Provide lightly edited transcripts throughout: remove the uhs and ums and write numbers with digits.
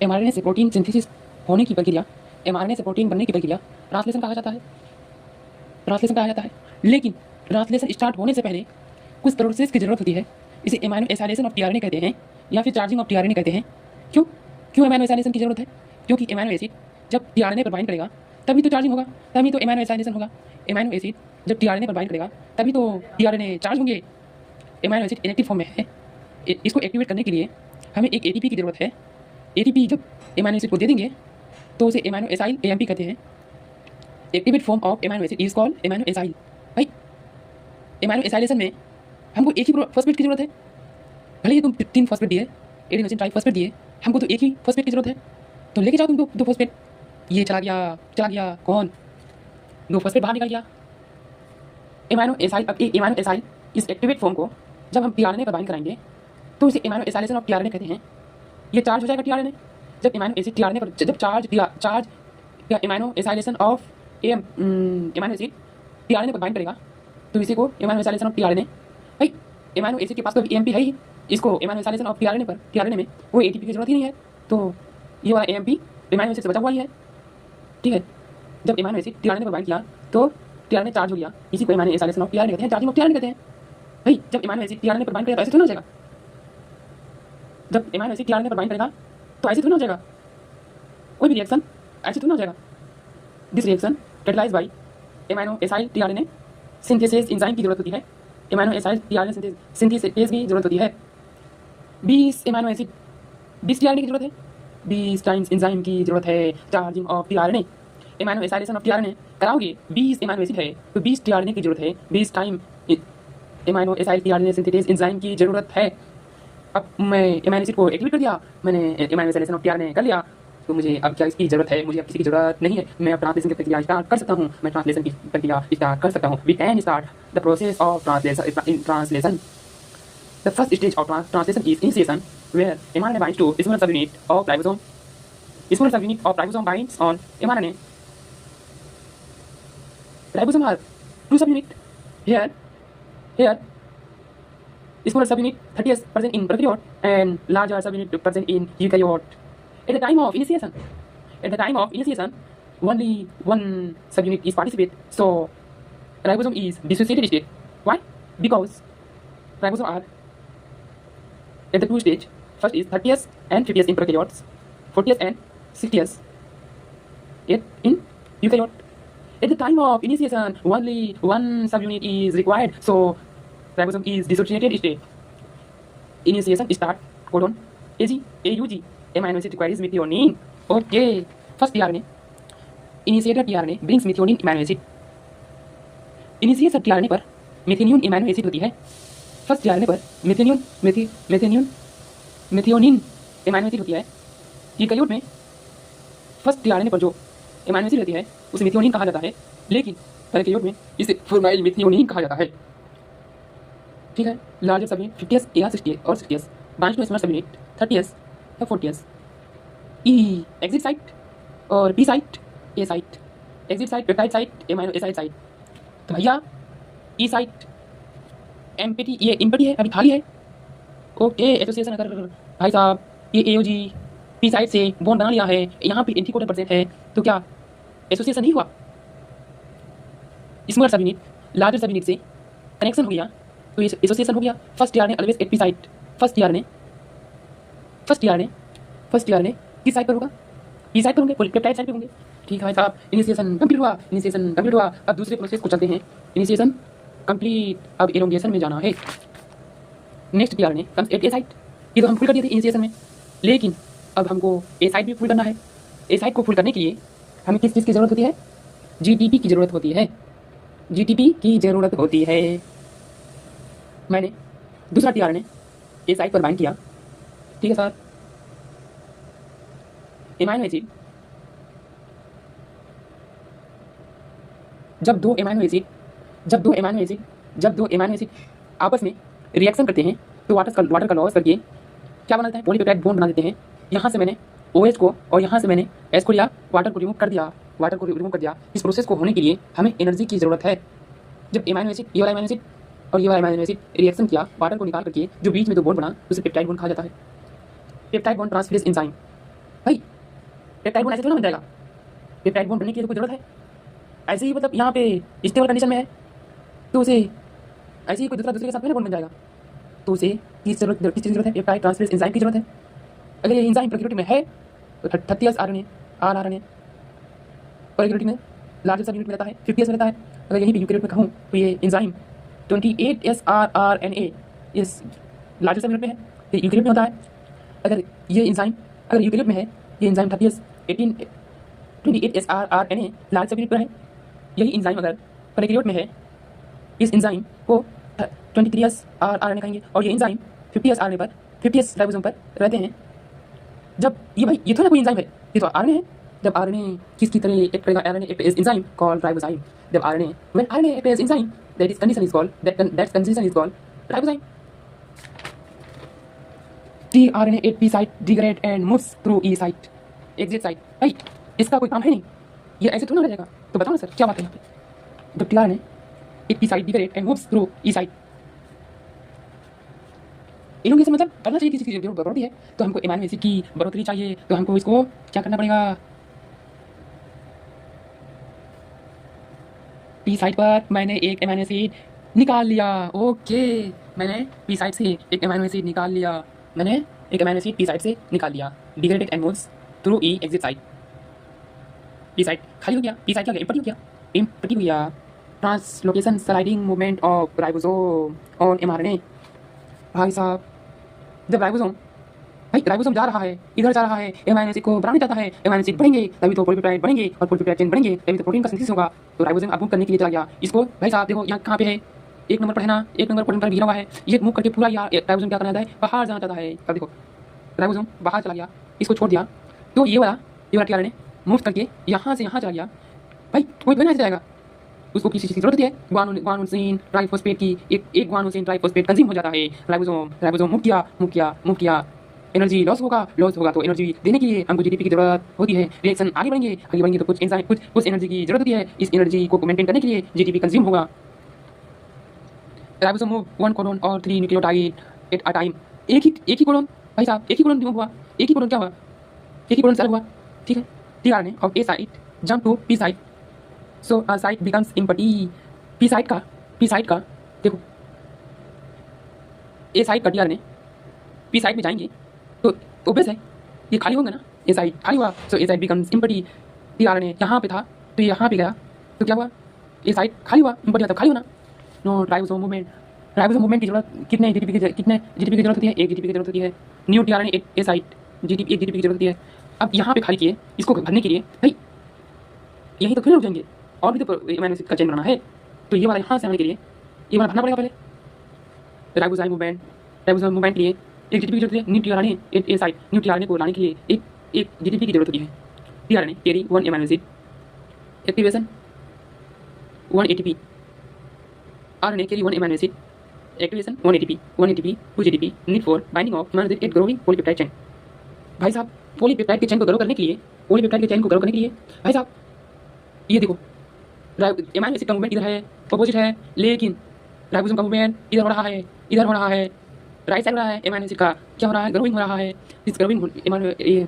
MRNA से protein synthesis होने की प्रक्रिया, एमआरएनए से प्रोटीन बनने की प्रक्रिया ट्रांसलेशन कहा जाता है। ट्रांसलेशन कहा जाता है। लेकिन ट्रांसलेशन स्टार्ट होने से पहले कुछ प्रोसेस की जरूरत होती है। इसे एमाइनो एसाइलेशन ऑफ टीआरएनए कहते हैं या फिर चार्जिंग ऑफ टीआरएनए कहते हैं। क्यों क्यों एमाइनो एसाइलेशन की जरूरत है? क्योंकि एमाइनो एसिड जब टीआरएनए पर बाइंड करेगा तभी तो चार्जिंग होगा, तभी तो एमाइनो एसाइलेशन होगा। एमाइनो एसिड जब टीआरएनए पर बाइंड करेगा तभी तो टीआरएनए चार्ज होंगे। एमाइनो एसिड इनएक्टिव फॉर्म में है। इसको एक्टिवेट करने के लिए हमें एक एटीपी की जरूरत है। एटीपी जब एमाइनो एसिड को दे देंगे तो उसे एमाइनो एसाइल एएमपी कहते हैं। Activate form of amino acid is called amino acyl. भाई एमाइनो एसाइलेशन में हमको एक ही फॉस्फेट की जरूरत है। भले ही तुम 3 फॉस्फेट दिए, एडिनोसिन ट्राइफॉस्फेट दिए, हमको तो एक ही फॉस्फेट की जरूरत है। तो लेके जाओ तुम दो फॉस्फेट। ये चला गया कौन? 2 फॉस्फेट बाहर निकल गया। एमाइनो एसाइल, अब एमाइनो एसाइल इस एक्टिवेट फॉर्म को जब हम टीआरएनए पर बाइंड कराएंगे तो इसे एमाइनो एसाइलेशन ऑफ टीआरएनए कहते हैं। ये चार्ज हो जाएगा टीआरएनए। जब एमाइनो एसिड टीआरएनए पर जब चार्ज या amino acylation of amino acid tRNA पर बाइंड करेगा तो इसी को एमाइनो एसाइलेशन ऑफ टीआरएनए। भाई एमाइनो एसिड के पास तो एएमपी है ही, इसको एमाइनो एसाइलेशन ऑफ टीआरएनए में वो एटीपी की जरूरत ही नहीं है। तो ये वाला एएमपी एमाइनो एसिड से बचा हुआ ही है। ठीक है, जब एमाइनो एसिड टीआरएनए पर बाइंड किया तो टीआरएनए चार्ज हो गया, इसी को एमाइनो एसाइलेशन ऑफ टीआरएनए कहते हैं, चार्जिंग ऑफ टीआरएनए कहते हैं। भाई जब एमाइनो एसिड टीआरएनए पर बाइंड करेगा तो ऐसे थोड़ा हो जाएगा। जब एमाइनो एसिड टीआरएनए पर बाइंड करेगा तो ऐसे थोड़ा हो जाएगा। कोई भी रिएक्शन ऐसे थोड़ा हो जाएगा। This reaction catalysed by amino acyl tRNA synthesis enzyme की जरूरत होती है। एमाइनो एसाइल टीआरएनए सिंथेसिस की जरूरत होती है। 20 एमाइनो एसिड 20 टीआरएनए की जरूरत है। 20 टाइम्स एंजाइम की जरूरत है charging of tRNA. Amino acylation of tRNA कराओगे, 20 एमाइनो एसिड है तो 20 टीआरएनए की जरूरत है। 20 time amino acyl tRNA synthesis enzyme की जरूरत है। अब मैं एमाइनो एसिड को एक्टिवेट कर दिया, मैंने एमाइनो एसाइलेशन ऑफ टीआरएनए कर लिया, तो मुझे अब क्या इसकी जरूरत है? मुझे अब किसी की जरूरत नहीं है। मैं अब ट्रांसलेशन की प्रक्रिया स्टार्ट कर सकता हूँ। मैं ट्रांसलेशन की प्रक्रिया स्टार्ट कर सकता हूँ। We can start the process of translation. The first stage of translation is initiation, where mRNA binds to smaller subunit of ribosome. Smaller subunit of ribosome binds on mRNA. Ribosome are 2 subunit. Here, smaller subunit 30% in prokaryote and larger subunit present in eukaryote. At the time of initiation, only one subunit is participate. So, ribosome is dissociated state. Why? Because ribosome are at the 2 stage. First is 30s and 50s in prokaryotes, 40s and 60s in eukaryote. At the time of initiation, only one subunit is required, so ribosome is dissociated state. Initiation start codon AUG. Amino acid requires methionine. Okay. First tRNA. Initiator tRNA brings methionine amino acid. Initiator tRNA पर methionine amino acid होती है। First tRNA पर methionine amino acid होती है। Eukaryote में first tRNA पर जो amino acid रहती है उसे मेथियोनिन कहा जाता है, लेकिन प्रोकैरियोट में इसे फॉर्माइल मेथियोनिन कहा जाता है। ठीक है, लार्जर सबयूनिट 50s या 60s और 60s bind to smaller subunit 30s या 40s। ई एग्जिट साइट और P site A site. Exit site peptide site amino acid site. तो भैया ई साइट एम्पटी, ये एम्पटी है, अभी खाली है। ओके, एसोसिएशन अगर भाई साहब ये एओजी पी साइड से बॉन्ड बना लिया है, यहाँ पे एंटीकोडन प्रेजेंट है, तो क्या एसोसिएशन नहीं हुआ? स्मॉलर सबयूनिट लार्जर सबयूनिट से कनेक्शन हो गया तो ये एसोसिएशन हो गया। First tRNA always at P site. First tRNA किस साइड पर होगा? पी साइड पर होंगे, पॉलीपेप्टाइड साइड पे होंगे। ठीक है भाई साहब, इनिशिएशन कंप्लीट हुआ। अब दूसरे प्रोसेस को चलते हैं। इनिशिएशन कंप्लीट, अब एलोंगेशन में जाना है। Next tRNA comes at A site. ये तो हम फुल कर दिए थे इनिशिएशन में, लेकिन अब हमको ए साइट भी फुल करना है। ए साइट को फुल करने के लिए हमें किस चीज़ की ज़रूरत होती है? जीटीपी की ज़रूरत होती है। जीटीपी की ज़रूरत होती है। मैंने दूसरा tRNA ए साइट पर बाइंड किया। ठीक है सर, एमाइनो एसिड जब दो एमाइनो एसिड आपस में रिएक्शन करते हैं तो वाटर का लॉस करके क्या बनाते हैं? पॉलीपेप्टाइड बॉन्ड बना देते हैं। यहाँ से मैंने OH को और यहाँ से मैंने H को लिया, वाटर को रिमूव कर दिया। इस प्रोसेस को होने के लिए हमें एनर्जी की ज़रूरत है। जब एमाइनो एसिड, ये वाला एमाइनो एसिड और ये वाला एमाइनो एसिड रिएक्शन किया, वाटर को निकाल करके जो बीच में दो बॉन्ड बना उसे पेप्टाइड बॉन्ड कहा जाता है। Peptide bond transferase enzyme. भाई पेप्टाइड बॉन्ड ऐसे थोड़ा बन जाएगा। पेप्टाइड बॉन्ड बनने की तो कोई जरूरत है? ऐसे ही मतलब यहाँ पे स्टेबल कंडीशन में है तो उसे ऐसे ही कोई दूसरे के साथ में बॉन्ड बन जाएगा। तो उसे किस चीज़ की जरूरत है? पेप्टाइड ट्रांसफरेज एंजाइम की जरूरत है। अगर ये एंजाइम प्रोक्यूरिटी में है तो 30s RNA प्रोक्यूरिटी में लार्जेस्ट सब यूनिट में रहता है, 50s में रहता है। अगर यहीं पे यूकेरियोट में कहूँ तो ये एंजाइम 28s RNA इस लार्जेस्ट सब यूनिट में है, ये यूकेरियोट में होता है। अगर ये एंजाइम अगर यूकेरियोट में है, ये एंजाइम 28s RNA लार्ज सब यूनिट पर है। यही एंजाइम अगर प्रोकैरियोट में है, इस एंजाइम को 23s RNA कहेंगे और ये एंजाइम 50s RNA पर 50s राइबोसोम पर रहते हैं। जब ये भाई ये तो ना कोई एंजाइम है, ये तो RNA है। जब RNA किसकी तरह एक्ट करेगा? RNA act as enzyme called ribozyme. जब when RNA act as enzyme, that condition is called ribozyme. tRNA at P site degrade and moves through E site, exit site। भाई इसका कोई काम है नहीं, ये ऐसे थोड़ा ना रहेगा। तो बताओ ना सर क्या बात है यहाँ पे? जब tRNA at P site degrade and moves through E site, elongation मतलब करना चाहिए किसी चीज़ की बढ़ोतरी है तो हमको एमाइनो एसिड की बढ़ोतरी चाहिए, तो हमको इसको क्या करना पड़ेगा? पी साइड पर मैंने एक एमाइनो एसिड निकाल लिया। ओके, मैंने पी साइड से एक एमाइनो एसिड निकाल लिया। मैंने एक एमाइनो एसिड पी साइड से निकाल लिया। Degraded and moves through E exit side. P side खाली हो गया, पी साइड क्या हो गया? एम्प्टी हो गया, एम्प्टी हो गया। Translocation sliding movement of ribosome on mRNA. भाई साहब जब राइबोसोम जा रहा है, इधर जा रहा है, एमाइनो एसिड को बनाने जाता है, एमाइनो एसिड बढ़ेंगे तभी तो पॉलीपेप्टाइड बनेंगे और पॉलीपेप्टाइड चेन बनेंगे तभी तो प्रोटीन का सिंथेसिस होगा। तो राइबोसोम अब मूव करने के लिए चला गया। इसको भाई साहब देखो यहाँ कहाँ पे है, 1 नंबर पर है ना, 1 नंबर पर गिरा हुआ है। ये मूव करके पूरा राइबोसोम क्या करना चाहता है? बाहर जाना चाहता है। अब देखो राइबोसोम बाहर चला गया, इसको छोड़ दिया तो ये वाला टीआरएनए मूव करके यहाँ से यहाँ चला गया। भाई कोई बना जाएगा, उसको किसी चीज़ की जरूरत है, गुआनोसिन ट्राइफॉस्फेट की। एक गुआनोसिन ट्राइफॉस्फेट कंज्यूम हो जाता है। राइबोसोम मूव किया, एनर्जी लॉस होगा तो एनर्जी देने के लिए हमको जीडीपी की जरूरत होती है। रिएक्शन आगे बढ़ेंगे तो कुछ एंजाइम कुछ एनर्जी की जरूरत होती है। इस एनर्जी को मेंटेन करने के लिए जीडीपी कंज्यूम होगा। राइबोसोम मूव 1 कोडन और 3 न्यूक्लियोटाइड एट अ टाइम। एक ही कोडन भाई साहब, एक ही कोडन रिमूव हुआ, एक ही कोडन क्या हुआ? एक ही कोडन सेल हुआ, ठीक है। TRNA of A site jump to P site, so A site becomes empty. P site का देखो, ए साइट का टीआरएनए पी साइट में जाएंगे तो ऑब्वियस है ये खाली होंगे ना। ए साइट खाली हुआ, सो ए साइट बिकम्स एम्प्टी। टीआरएनए यहाँ पे था तो यहाँ पे गया तो क्या हुआ? ए साइट खाली हुआ, एम्प्टी मतलब खाली होना। नो राइबोसोम मूवमेंट की जरूरत कितने जीडीपी की जरूरत होती है? 1 जीडीपी की जरूरत होती है। New tRNA A site GDP 1 GDP की जरूरत होती है। अब यहाँ पे खाली किए, इसको भरने के लिए भाई यहीं तो फिर रुक जाएंगे और भी तो एमाइनो एसिड का चेन बनाना है, तो ये वाला यहाँ से आने के लिए ये वाला भरना पड़ेगा पहले। राइबोसोम मूवमेंट के लिए 1 जीडीपी की जरूरत है। New tRNA A site, new tRNA को लाने के लिए एक जीडीपी की जरूरत होती है। TRNA carry 1 amino acid, activation 1 ATP. RNA carry 1 amino acid, activation 1 ATP 2 GDP. Need for binding of amino acid at growing polypeptide chain. भाई साहब पॉलीपेप्टाइड के चेन को ग्रो करने के लिए भाई साहब ये देखो एमाइनो एसिड का मूवमेंट इधर है, अपोजिट है, लेकिन राइबोसोम का मूवमेंट इधर हो रहा है, राइट साइड हो रहा है। एमाइनो एसिड का क्या हो रहा है? ग्रोइंग हो रहा है। इस ग्रोइंग ये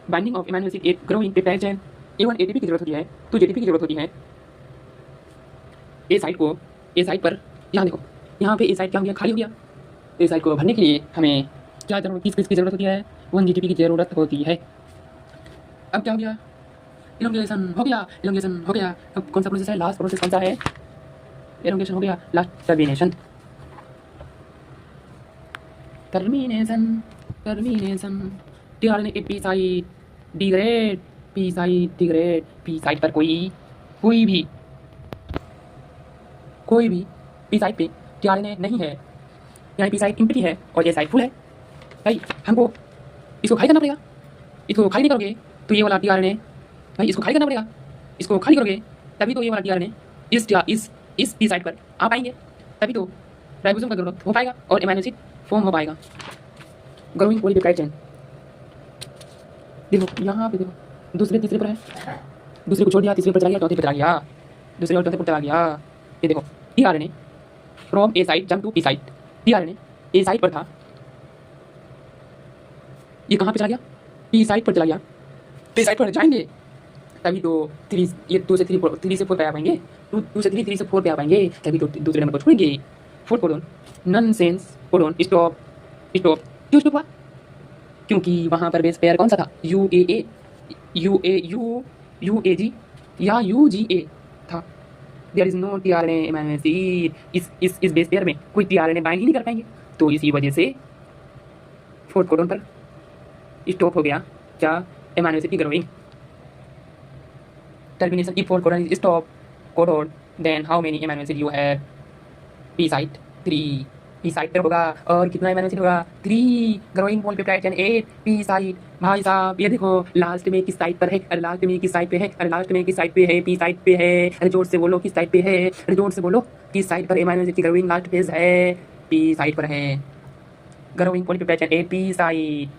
binding of amino acid at growing peptide chain. A1 ATP की जरूरत होती है, 2 जीडीपी की जरूरत होती है। ए साइड पर यहाँ देखो, यहाँ पे ए साइड क्या हो गया? खाली हो गया। ए साइड को भरने के लिए हमें क्या जरूरत किसकी जरूरत होती है? 1 जीडीपी की जरूरत होती है। अब क्या हो गया? इलोंगेशन हो गया। अब कौन सा प्रोसेस है? लास्ट प्रोसेस कौन सा है? इलोंगेशन हो गया, लास्ट टर्मिनेशन। टीआरएनए के P site degrade, P site पर कोई भी पी साइट पे टीआरएनए नहीं है, यानी पी साइट एम्प्टी है और ये साइट फुल है। भाई हमको इसको खाली करना पड़ेगा। इसको खाली नहीं करोगे तो ये वाला टीआरएनए भाई इसको खाली करना पड़ेगा। इसको खाली करोगे तभी तो ये वाला टीआरएनए इस पी साइट पर आ पाएंगे, तभी तो राइबोसोम का जरूरत हो पाएगा और एमाइनो एसिड फॉर्म हो पाएगा। ग्रोइंग पॉलीपेप्टाइड चेन देखो, यहाँ पे देखो, तीसरे पर है, दूसरे को छोड़ दिया, तीसरे पर चला गया, चौथे पर चला गया, दूसरे और चौथे पर चला गया। ये देखो tRNA from A site jump to P site. TRNA A site पर था, ये कहाँ पे चला गया? पी साइड पर चला गया, पी साइड पर जाएंगे तभी तो थ्री, ये टू से थ्री, थ्री से फोर पे आ पाएंगे, टू से थ्री से फोर पे आ पाएंगे, तभी तो दूसरे नंबर को छोड़ेंगे। Fourth codon nonsense codon stop. Stop क्यों स्टॉप हुआ? क्योंकि वहाँ पर बेस पेयर कौन सा था? U A A, U A U, U A G या यू जी ए था। There is no T R N M इस बेस पेयर में कोई T R N A bind ही नहीं कर पाएंगे, तो इसी वजह से फोर्थ कोडन पर स्टॉप हो गया क्या? एमाइनो एसिड की growing. termination if fourth codon is stop codon, then how many amino acid you have? p site 3, p site पर होगा और कितना amino acid होगा? 3 growing polypeptide chain 8 p site। भाई साहब ये देखो लास्ट में किस साइड पर है? अरे लास्ट में किस साइड पे है? अरे लास्ट में किस साइड पे है? p साइड पे है। अरे जोर से बोलो किस साइड पे है? अरे जोर से बोलो किस साइड पर amino acid की ग्रोइंग लास्ट फेज है? p साइड पर है। Growing polypeptide chain 8 p side.